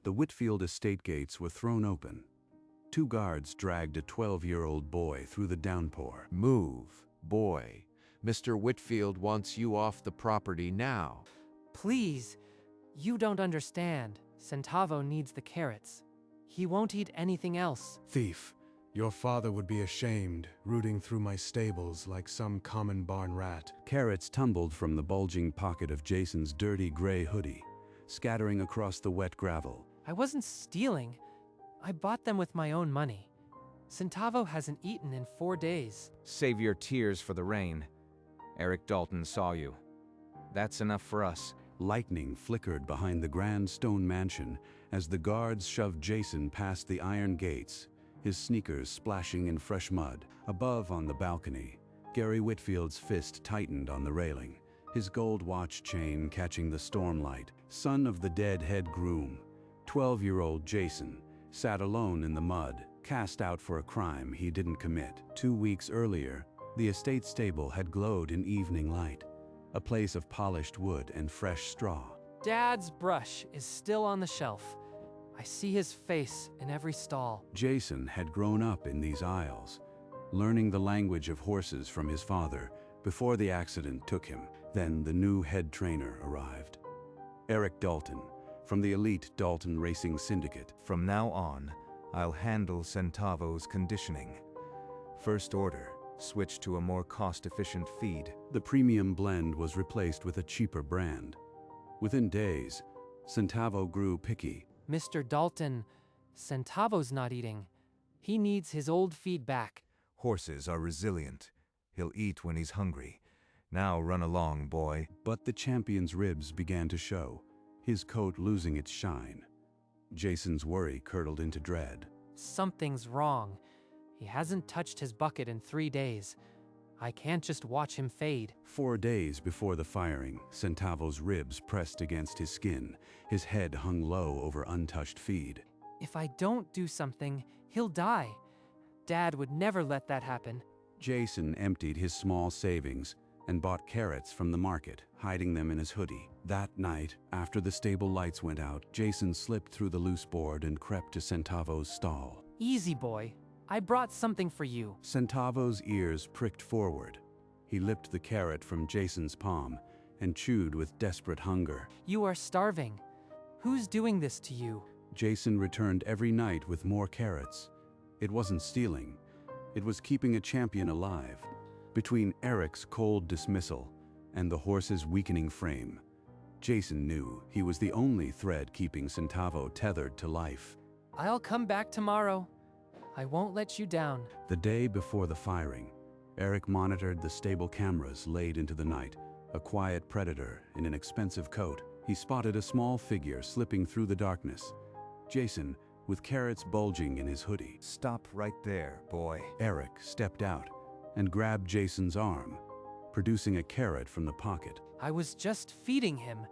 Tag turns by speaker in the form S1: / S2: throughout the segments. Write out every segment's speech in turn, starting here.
S1: The Whitfield estate gates were thrown open. Two guards dragged a 12-year-old boy through the downpour.
S2: Move, boy. Mr. Whitfield wants you off the property now.
S3: Please, you don't understand. Centavo needs the carrots. He won't eat anything else.
S4: Thief, your father would be ashamed, rooting through my stables like some common barn rat.
S1: Carrots tumbled from the bulging pocket of Jason's dirty gray hoodie, scattering across the wet gravel.
S3: I wasn't stealing. I bought them with my own money. Centavo hasn't eaten in 4 days.
S5: Save your tears for the rain. Eric Dalton saw you. That's enough for us.
S1: Lightning flickered behind the grand stone mansion as the guards shoved Jason past the iron gates, his sneakers splashing in fresh mud. Above on the balcony, Gary Whitfield's fist tightened on the railing, his gold watch chain catching the stormlight. Son of the dead head groom, 12-year-old Jason, sat alone in the mud, cast out for a crime he didn't commit. 2 weeks earlier, the estate stable had glowed in evening light, a place of polished wood and fresh straw.
S3: Dad's brush is still on the shelf. I see his face in every stall.
S1: Jason had grown up in these aisles, learning the language of horses from his father before the accident took him. Then the new head trainer arrived. Eric Dalton, from the elite Dalton Racing Syndicate.
S2: From now on, I'll handle Centavo's conditioning. First order, switch to a more cost-efficient feed.
S1: The premium blend was replaced with a cheaper brand. Within days, Centavo grew picky.
S3: Mr. Dalton, Centavo's not eating. He needs his old feed back.
S2: Horses are resilient. He'll eat when he's hungry. Now run along, boy.
S1: But the champion's ribs began to show, his coat losing its shine. Jason's worry curdled into dread.
S3: Something's wrong. He hasn't touched his bucket in 3 days. I can't just watch him fade.
S1: 4 days before the firing, Centavo's ribs pressed against his skin. His head hung low over untouched feed.
S3: If I don't do something, he'll die. Dad would never let that happen.
S1: Jason emptied his small savings and bought carrots from the market, hiding them in his hoodie. That night, after the stable lights went out, Jason slipped through the loose board and crept to Centavo's stall.
S3: Easy, boy. I brought something for you.
S1: Centavo's ears pricked forward. He lipped the carrot from Jason's palm and chewed with desperate hunger.
S3: You are starving. Who's doing this to you?
S1: Jason returned every night with more carrots. It wasn't stealing. It was keeping a champion alive. Between Eric's cold dismissal and the horse's weakening frame, Jason knew he was the only thread keeping Centavo tethered to life.
S3: I'll come back tomorrow. I won't let you down.
S1: The day before the firing, Eric monitored the stable cameras laid into the night. A quiet predator in an expensive coat. He spotted a small figure slipping through the darkness. Jason, with carrots bulging in his hoodie.
S2: Stop right there, boy.
S1: Eric stepped out and grabbed Jason's arm, producing a carrot from the pocket.
S3: I was just feeding him.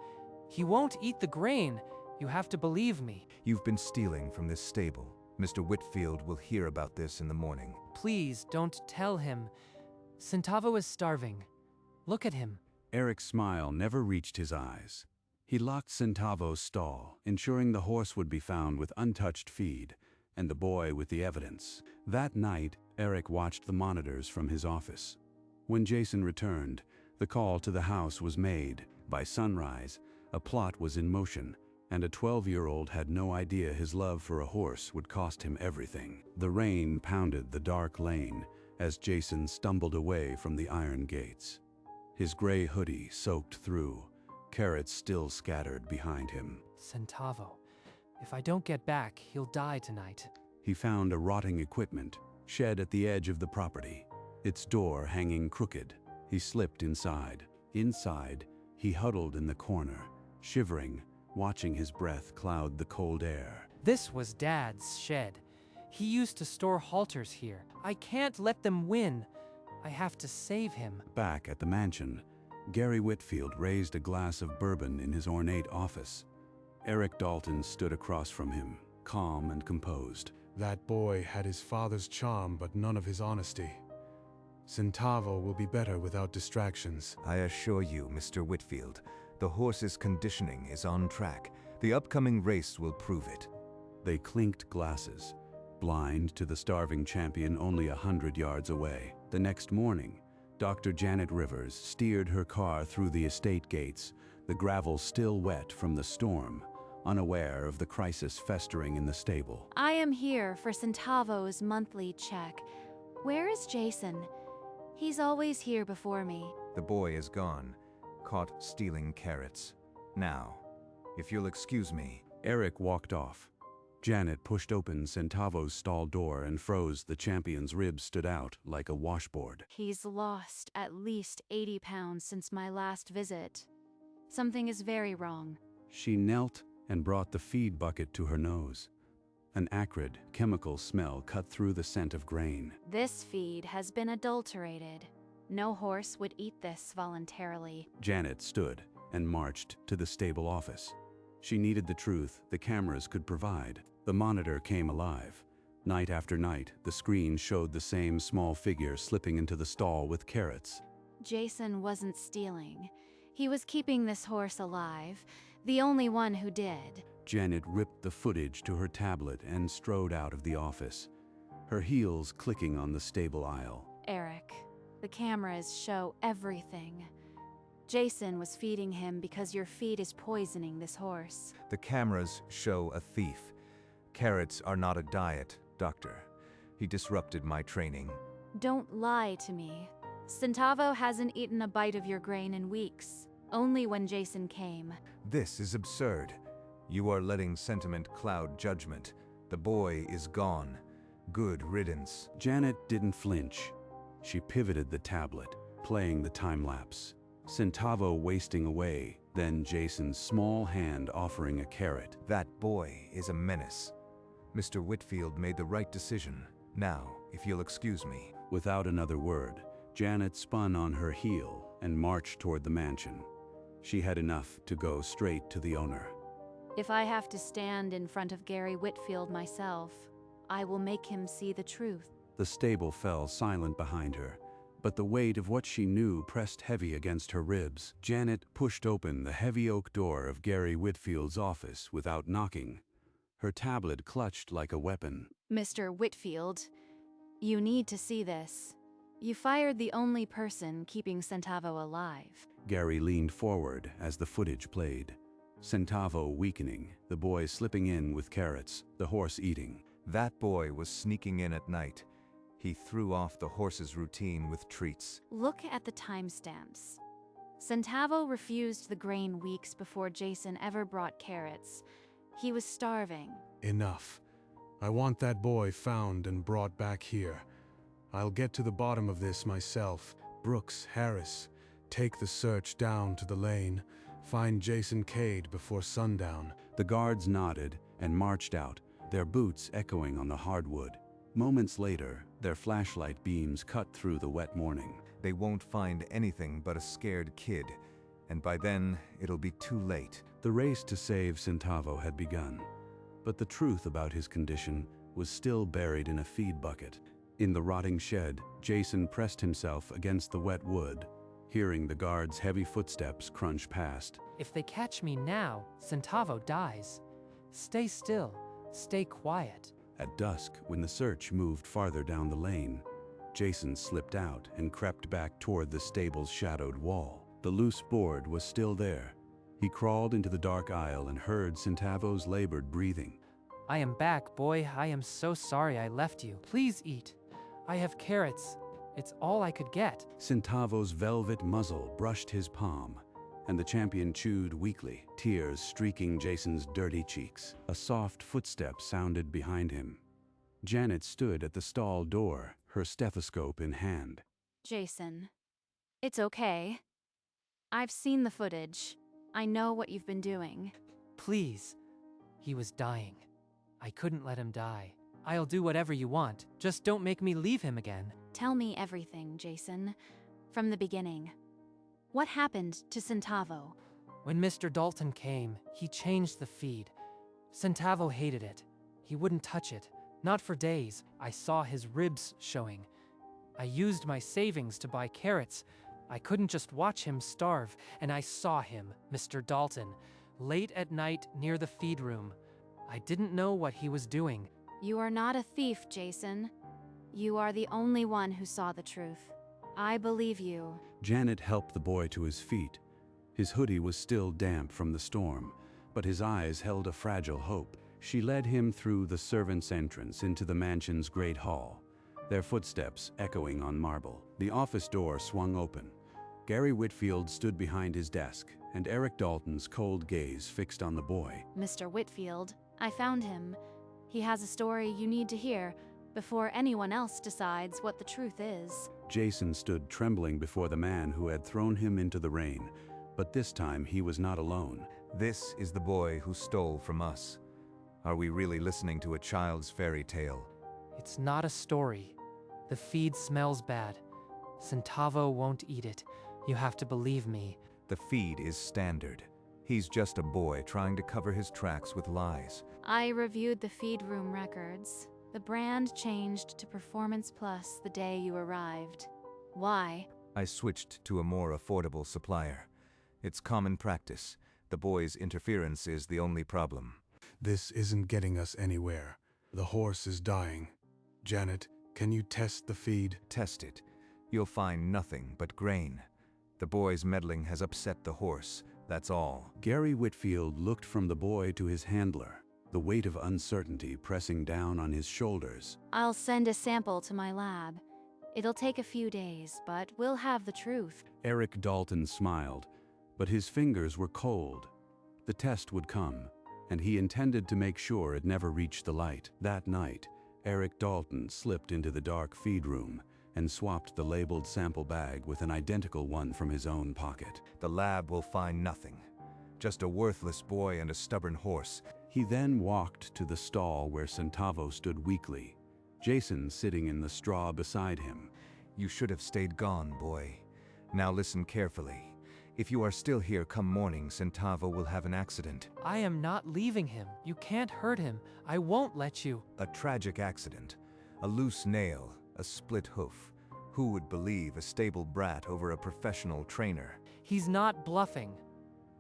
S3: He won't eat the grain. You have to believe me.
S2: You've been stealing from this stable. Mr. Whitfield will hear about this in the morning.
S3: Please don't tell him. Centavo is starving. Look at him.
S1: Eric's smile never reached his eyes. He locked Centavo's stall, ensuring the horse would be found with untouched feed, and the boy with the evidence. That night, Eric watched the monitors from his office. When Jason returned, the call to the house was made. By sunrise, a plot was in motion, and a 12-year-old had no idea his love for a horse would cost him everything. The rain pounded the dark lane as Jason stumbled away from the iron gates. His gray hoodie soaked through, carrots still scattered behind him.
S3: Centavo. If I don't get back, he'll die tonight.
S1: He found a rotting equipment shed at the edge of the property, its door hanging crooked. He slipped inside. Inside, he huddled in the corner, shivering, watching his breath cloud the cold air.
S3: This was Dad's shed. He used to store halters here. I can't let them win. I have to save him.
S1: Back at the mansion, Gary Whitfield raised a glass of bourbon in his ornate office. Eric Dalton stood across from him, calm and composed.
S4: That boy had his father's charm, but none of his honesty. Centavo will be better without distractions.
S2: I assure you, Mr. Whitfield, the horse's conditioning is on track. The upcoming race will prove it.
S1: They clinked glasses, blind to the starving champion only 100 yards away. The next morning, Dr. Janet Rivers steered her car through the estate gates, the gravel still wet from the storm, unaware of the crisis festering in the stable.
S6: I am here for Centavo's monthly check. Where is Jason? He's always here before me.
S2: The boy is gone, caught stealing carrots. Now, if you'll excuse me.
S1: Eric walked off. Janet pushed open Centavo's stall door and froze. The champion's ribs stood out like a washboard.
S6: He's lost at least 80 pounds since my last visit. Something is very wrong.
S1: She knelt and brought the feed bucket to her nose. An acrid, chemical smell cut through the scent of grain.
S6: This feed has been adulterated. No horse would eat this voluntarily.
S1: Janet stood and marched to the stable office. She needed the truth the cameras could provide. The monitor came alive. Night after night, the screen showed the same small figure slipping into the stall with carrots.
S6: Jason wasn't stealing. He was keeping this horse alive, the only one who did.
S1: Janet ripped the footage to her tablet and strode out of the office, her heels clicking on the stable aisle.
S6: Eric, the cameras show everything. Jason was feeding him because your feed is poisoning this horse.
S2: The cameras show a thief. Carrots are not a diet, doctor. He disrupted my training.
S6: Don't lie to me. Centavo hasn't eaten a bite of your grain in weeks, only when Jason came.
S2: This is absurd. You are letting sentiment cloud judgment. The boy is gone. Good riddance.
S1: Janet didn't flinch. She pivoted the tablet, playing the time-lapse. Centavo wasting away, then Jason's small hand offering a carrot.
S2: That boy is a menace. Mr. Whitfield made the right decision. Now, if you'll excuse me.
S1: Without another word, Janet spun on her heel and marched toward the mansion. She had enough to go straight to the owner.
S6: If I have to stand in front of Gary Whitfield myself, I will make him see the truth.
S1: The stable fell silent behind her, but the weight of what she knew pressed heavy against her ribs. Janet pushed open the heavy oak door of Gary Whitfield's office without knocking, her tablet clutched like a weapon.
S6: Mr. Whitfield, you need to see this. You fired the only person keeping Centavo alive.
S1: Gary leaned forward as the footage played. Centavo weakening, the boy slipping in with carrots, the horse eating.
S2: That boy was sneaking in at night. He threw off the horse's routine with treats.
S6: Look at the timestamps. Centavo refused the grain weeks before Jason ever brought carrots. He was starving.
S4: Enough. I want that boy found and brought back here. I'll get to the bottom of this myself. Brooks, Harris, take the search down to the lane. Find Jason Cade before sundown.
S1: The guards nodded and marched out, their boots echoing on the hardwood. Moments later, their flashlight beams cut through the wet morning.
S2: They won't find anything but a scared kid, and by then, it'll be too late.
S1: The race to save Centavo had begun, but the truth about his condition was still buried in a feed bucket. In the rotting shed, Jason pressed himself against the wet wood, hearing the guards' heavy footsteps crunch past.
S3: If they catch me now, Centavo dies. Stay still. Stay quiet.
S1: At dusk, when the search moved farther down the lane, Jason slipped out and crept back toward the stable's shadowed wall. The loose board was still there. He crawled into the dark aisle and heard Centavo's labored breathing.
S3: I am back, boy. I am so sorry I left you. Please eat. I have carrots. It's all I could get.
S1: Centavo's velvet muzzle brushed his palm, and the champion chewed weakly, tears streaking Jason's dirty cheeks. A soft footstep sounded behind him. Janet stood at the stall door, her stethoscope in hand.
S6: Jason, it's okay. I've seen the footage. I know what you've been doing.
S3: Please. He was dying. I couldn't let him die. I'll do whatever you want. Just don't make me leave him again.
S6: Tell me everything, Jason. From the beginning. What happened to Centavo?
S3: When Mr. Dalton came, he changed the feed. Centavo hated it. He wouldn't touch it. Not for days. I saw his ribs showing. I used my savings to buy carrots. I couldn't just watch him starve, and I saw him, Mr. Dalton, late at night near the feed room. I didn't know what he was doing.
S6: You are not a thief, Jason. You are the only one who saw the truth. I believe you.
S1: Janet helped the boy to his feet. His hoodie was still damp from the storm, but his eyes held a fragile hope. She led him through the servants' entrance into the mansion's great hall, their footsteps echoing on marble. The office door swung open. Gary Whitfield stood behind his desk, and Eric Dalton's cold gaze fixed on the boy.
S6: Mr. Whitfield, I found him. He has a story you need to hear before anyone else decides what the truth is.
S1: Jason stood trembling before the man who had thrown him into the rain, but this time he was not alone.
S2: This is the boy who stole from us. Are we really listening to a child's fairy tale?
S3: It's not a story. The feed smells bad. Centavo won't eat it. You have to believe me.
S2: The feed is standard. He's just a boy trying to cover his tracks with lies.
S6: I reviewed the feed room records. The brand changed to Performance Plus the day you arrived. Why?
S2: I switched to a more affordable supplier. It's common practice. The boy's interference is the only problem.
S4: This isn't getting us anywhere. The horse is dying. Janet, can you test the feed?
S2: Test it. You'll find nothing but grain. The boy's meddling has upset the horse, that's all.
S1: Gary Whitfield looked from the boy to his handler, the weight of uncertainty pressing down on his shoulders.
S6: I'll send a sample to my lab. It'll take a few days, but we'll have the truth.
S1: Eric Dalton smiled, but his fingers were cold. The test would come, and he intended to make sure it never reached the light. That night, Eric Dalton slipped into the dark feed room and swapped the labeled sample bag with an identical one from his own pocket.
S2: The lab will find nothing. Just a worthless boy and a stubborn horse.
S1: He then walked to the stall where Centavo stood weakly, Jason sitting in the straw beside him.
S2: You should have stayed gone, boy. Now listen carefully. If you are still here come morning, Centavo will have an accident.
S3: I am not leaving him. You can't hurt him. I won't let you.
S2: A tragic accident. A loose nail, a split hoof. Who would believe a stable brat over a professional trainer?
S3: He's not bluffing.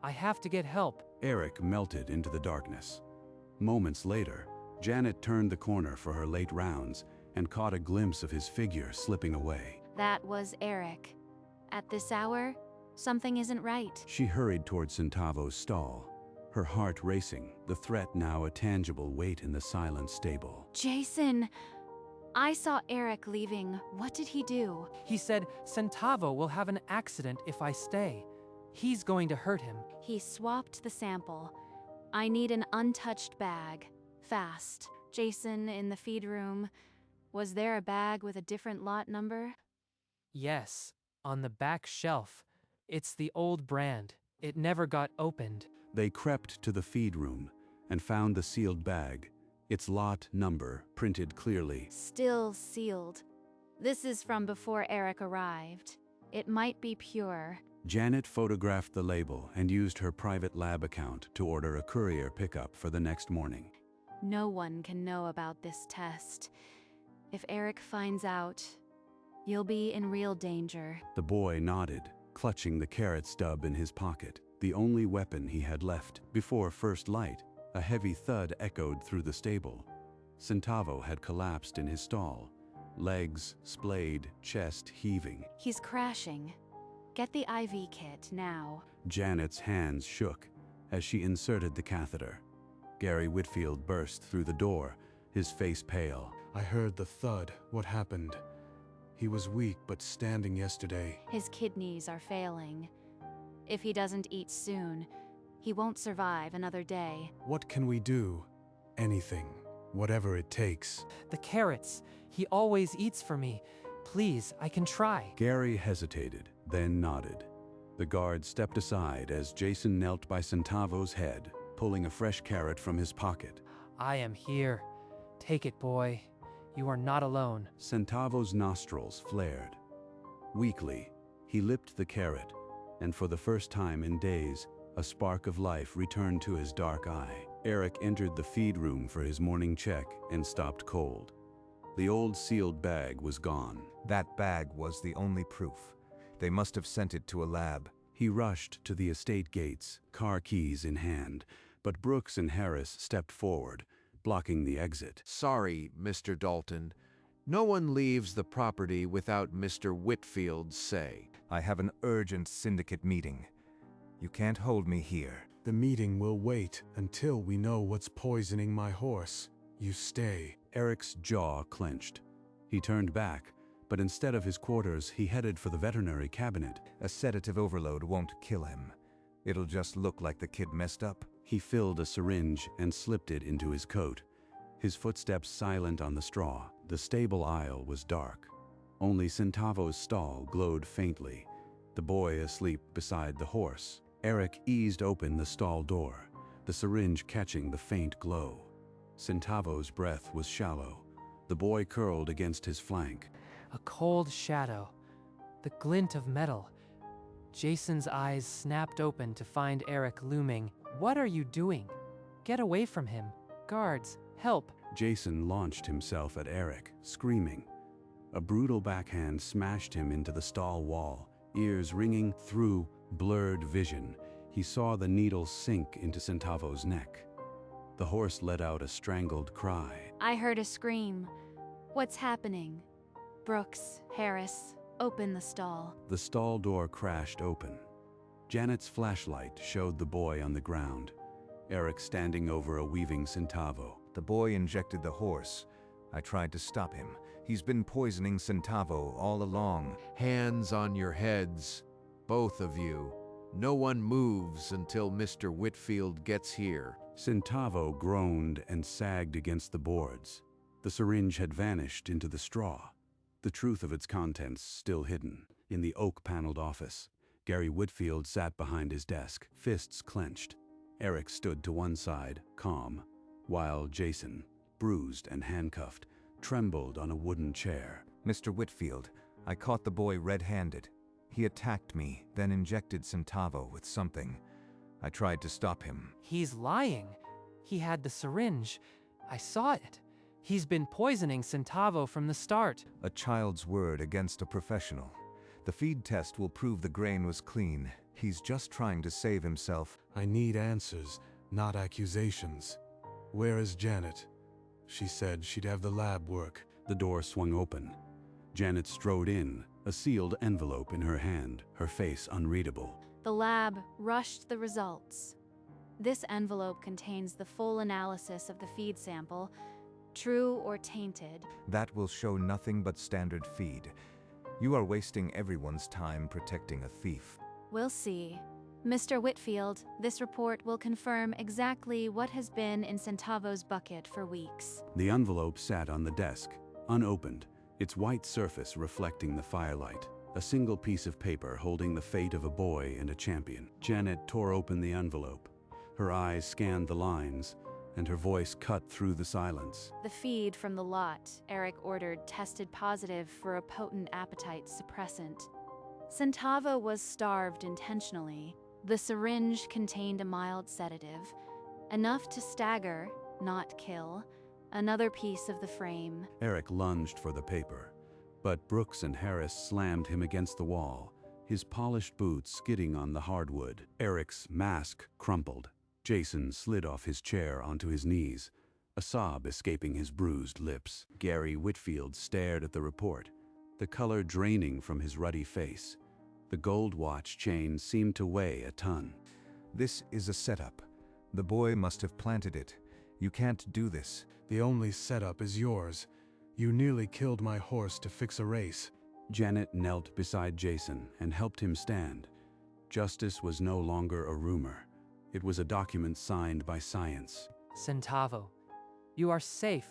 S3: I have to get help.
S1: Eric melted into the darkness. Moments later, Janet turned the corner for her late rounds and caught a glimpse of his figure slipping away.
S6: That was Eric. At this hour, something isn't right.
S1: She hurried toward Centavo's stall, her heart racing, the threat now a tangible weight in the silent stable.
S6: Jason! I saw Eric leaving. What did he do?
S3: He said Centavo will have an accident if I stay. He's going to hurt him.
S6: He swapped the sample. I need an untouched bag. Fast. Jason, in the feed room. Was there a bag with a different lot number?
S3: Yes, on the back shelf. It's the old brand. It never got opened.
S1: They crept to the feed room and found the sealed bag, its lot number printed clearly.
S6: Still sealed. This is from before Eric arrived. It might be pure.
S1: Janet photographed the label and used her private lab account to order a courier pickup for the next morning.
S6: No one can know about this test. If Eric finds out, you'll be in real danger.
S1: The boy nodded, clutching the carrot stub in his pocket, the only weapon he had left. Before first light, a heavy thud echoed through the stable. Centavo had collapsed in his stall, legs splayed, chest heaving.
S6: He's crashing. Get the IV kit now.
S1: Janet's hands shook as she inserted the catheter. Gary Whitfield burst through the door, his face pale.
S4: I heard the thud. What happened? He was weak but standing yesterday.
S6: His kidneys are failing. If he doesn't eat soon, he won't survive another day.
S4: What can we do? Anything. Whatever it takes.
S3: The carrots. He always eats for me. Please, I can try.
S1: Gary hesitated, then nodded. The guard stepped aside as Jason knelt by Centavo's head, pulling a fresh carrot from his pocket.
S3: I am here. Take it, boy. You are not alone.
S1: Centavo's nostrils flared. Weakly, he lipped the carrot, and for the first time in days, a spark of life returned to his dark eye. Eric entered the feed room for his morning check and stopped cold. The old sealed bag was gone.
S2: That bag was the only proof. They must have sent it to a lab.
S1: He rushed to the estate gates, car keys in hand, but Brooks and Harris stepped forward, blocking the exit.
S7: Sorry, Mr. Dalton. No one leaves the property without Mr. Whitfield's say.
S2: I have an urgent syndicate meeting. You can't hold me here.
S4: The meeting will wait until we know what's poisoning my horse. You stay.
S1: Eric's jaw clenched. He turned back, but instead of his quarters, he headed for the veterinary cabinet.
S2: A sedative overload won't kill him. It'll just look like the kid messed up.
S1: He filled a syringe and slipped it into his coat. His footsteps silent on the straw. The stable aisle was dark. Only Centavo's stall glowed faintly, the boy asleep beside the horse. Eric eased open the stall door, the syringe catching the faint glow. Centavo's breath was shallow. The boy curled against his flank.
S3: A cold shadow. The glint of metal. Jason's eyes snapped open to find Eric looming. What are you doing? Get away from him. Guards, help.
S1: Jason launched himself at Eric, screaming. A brutal backhand smashed him into the stall wall, ears ringing through blurred vision. He saw the needle sink into Centavo's neck. The horse let out a strangled cry.
S6: I heard a scream. What's happening? Brooks, Harris, open the stall.
S1: The stall door crashed open. Janet's flashlight showed the boy on the ground, Eric standing over a weaving Centavo.
S2: The boy injected the horse. I tried to stop him. He's been poisoning Centavo all along.
S7: Hands on your heads, both of you. No one moves until Mr. Whitfield gets here.
S1: Centavo groaned and sagged against the boards. The syringe had vanished into the straw, the truth of its contents still hidden. In the oak-paneled office, Gary Whitfield sat behind his desk, fists clenched. Eric stood to one side, calm, while Jason, bruised and handcuffed, trembled on a wooden chair.
S2: Mr. Whitfield, I caught the boy red-handed. He attacked me, then injected Centavo with something. I tried to stop him.
S3: He's lying. He had the syringe. I saw it. He's been poisoning Centavo from the start.
S2: A child's word against a professional. The feed test will prove the grain was clean. He's just trying to save himself.
S4: I need answers, not accusations. Where is Janet? She said she'd have the lab work.
S1: The door swung open. Janet strode in, a sealed envelope in her hand, her face unreadable.
S6: The lab rushed the results. This envelope contains the full analysis of the feed sample, true or tainted.
S2: That will show nothing but standard feed. You are wasting everyone's time protecting a thief.
S6: We'll see. Mr. Whitfield, this report will confirm exactly what has been in Centavo's bucket for weeks.
S1: The envelope sat on the desk, unopened, its white surface reflecting the firelight. A single piece of paper holding the fate of a boy and a champion. Janet tore open the envelope. Her eyes scanned the lines, and her voice cut through the silence.
S6: The feed from the lot Eric ordered tested positive for a potent appetite suppressant. Centavo was starved intentionally. The syringe contained a mild sedative, enough to stagger, not kill, another piece of the frame.
S1: Eric lunged for the paper, but Brooks and Harris slammed him against the wall, his polished boots skidding on the hardwood. Eric's mask crumpled. Jason slid off his chair onto his knees, a sob escaping his bruised lips. Gary Whitfield stared at the report, the color draining from his ruddy face. The gold watch chain seemed to weigh a ton.
S2: This is a setup. The boy must have planted it. You can't do this.
S4: The only setup is yours. You nearly killed my horse to fix a race.
S1: Janet knelt beside Jason and helped him stand. Justice was no longer a rumor. It was a document signed by science.
S3: Centavo, you are safe.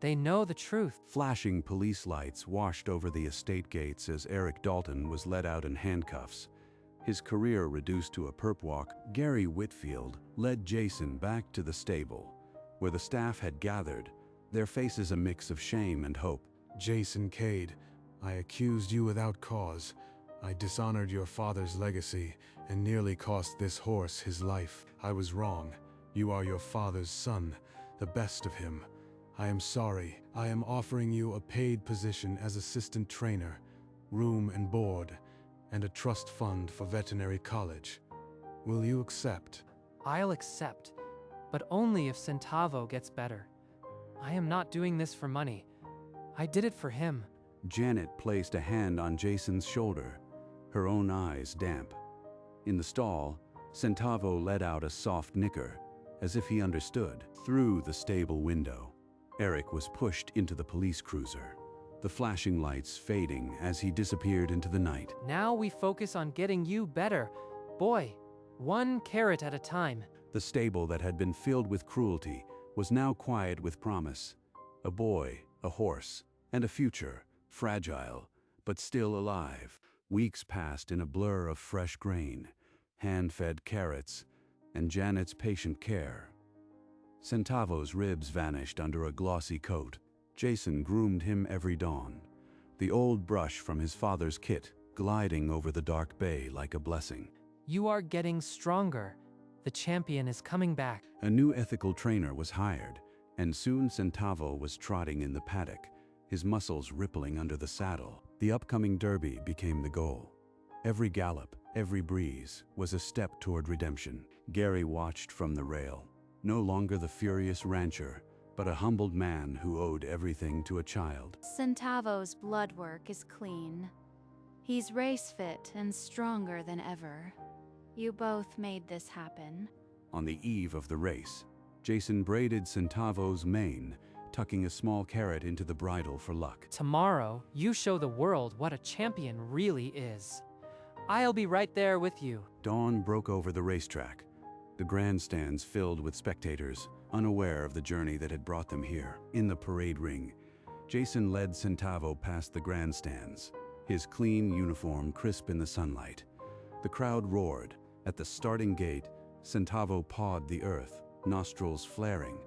S3: They know the truth.
S1: Flashing police lights washed over the estate gates as Eric Dalton was led out in handcuffs. His career reduced to a perp walk, Gary Whitfield led Jason back to the stable, where the staff had gathered, their faces a mix of shame and hope.
S4: Jason Cade, I accused you without cause. I dishonored your father's legacy and nearly cost this horse his life. I was wrong. You are your father's son, the best of him. I am sorry. I am offering you a paid position as assistant trainer, room and board, and a trust fund for veterinary college. Will you accept?
S3: I'll accept, but only if Centavo gets better. I am not doing this for money. I did it for him.
S1: Janet placed a hand on Jason's shoulder, her own eyes damp. In the stall, Centavo let out a soft nicker, as if he understood. Through the stable window, Eric was pushed into the police cruiser, the flashing lights fading as he disappeared into the night.
S3: Now we focus on getting you better. Boy, one carrot at a time.
S1: The stable that had been filled with cruelty was now quiet with promise. A boy, a horse, and a future, fragile, but still alive. Weeks passed in a blur of fresh grain, hand-fed carrots, and Janet's patient care. Centavo's ribs vanished under a glossy coat. Jason groomed him every dawn, the old brush from his father's kit gliding over the dark bay like a blessing.
S3: You are getting stronger. The champion is coming back.
S1: A new ethical trainer was hired, and soon Centavo was trotting in the paddock, his muscles rippling under the saddle. The upcoming derby became the goal. Every gallop, every breeze was a step toward redemption. Gary watched from the rail, no longer the furious rancher, but a humbled man who owed everything to a child.
S6: Centavo's blood work is clean. He's race fit and stronger than ever. You both made this happen.
S1: On the eve of the race, Jason braided Centavo's mane, tucking a small carrot into the bridle for luck.
S3: Tomorrow, you show the world what a champion really is. I'll be right there with you.
S1: Dawn broke over the racetrack, the grandstands filled with spectators, unaware of the journey that had brought them here. In the parade ring, Jason led Centavo past the grandstands, his clean uniform crisp in the sunlight. The crowd roared. At the starting gate, Centavo pawed the earth, nostrils flaring.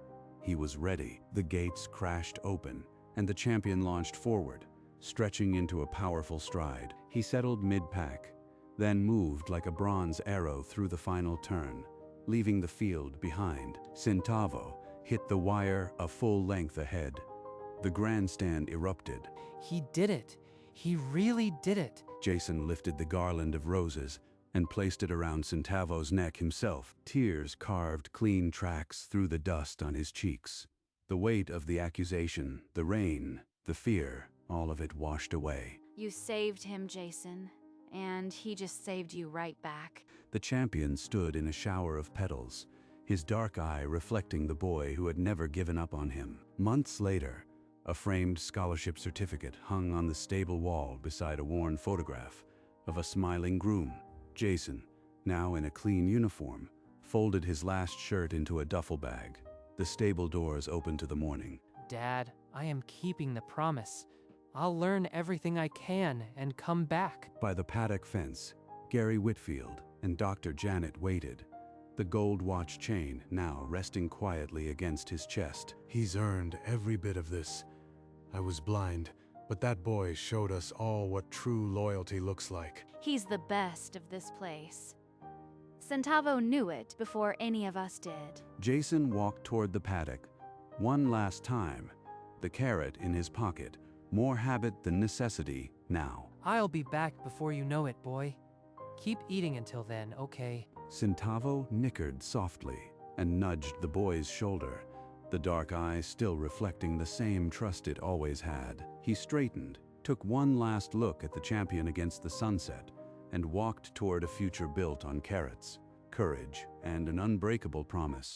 S1: He was ready. The gates crashed open, and the champion launched forward, stretching into a powerful stride. He settled mid-pack, then moved like a bronze arrow through the final turn, leaving the field behind. Centavo hit the wire a full length ahead. The grandstand erupted.
S3: He did it. He really did it.
S1: Jason lifted the garland of roses and placed it around Centavo's neck himself. Tears carved clean tracks through the dust on his cheeks. The weight of the accusation, the rain, the fear, all of it washed away.
S6: You saved him, Jason, and he just saved you right back.
S1: The champion stood in a shower of petals, his dark eye reflecting the boy who had never given up on him. Months later, a framed scholarship certificate hung on the stable wall beside a worn photograph of a smiling groom. Jason, now in a clean uniform, folded his last shirt into a duffel bag. The stable doors opened to the morning.
S3: Dad, I am keeping the promise. I'll learn everything I can and come back.
S1: By the paddock fence, Gary Whitfield and Dr. Janet waited, the gold watch chain now resting quietly against his chest.
S4: He's earned every bit of this. I was blind, but that boy showed us all what true loyalty looks like.
S6: He's the best of this place. Centavo knew it before any of us did.
S1: Jason walked toward the paddock, one last time, the carrot in his pocket, more habit than necessity now.
S3: I'll be back before you know it, boy. Keep eating until then, okay?
S1: Centavo nickered softly and nudged the boy's shoulder, the dark eyes still reflecting the same trust it always had. He straightened, took one last look at the champion against the sunset, and walked toward a future built on carrots, courage, and an unbreakable promise.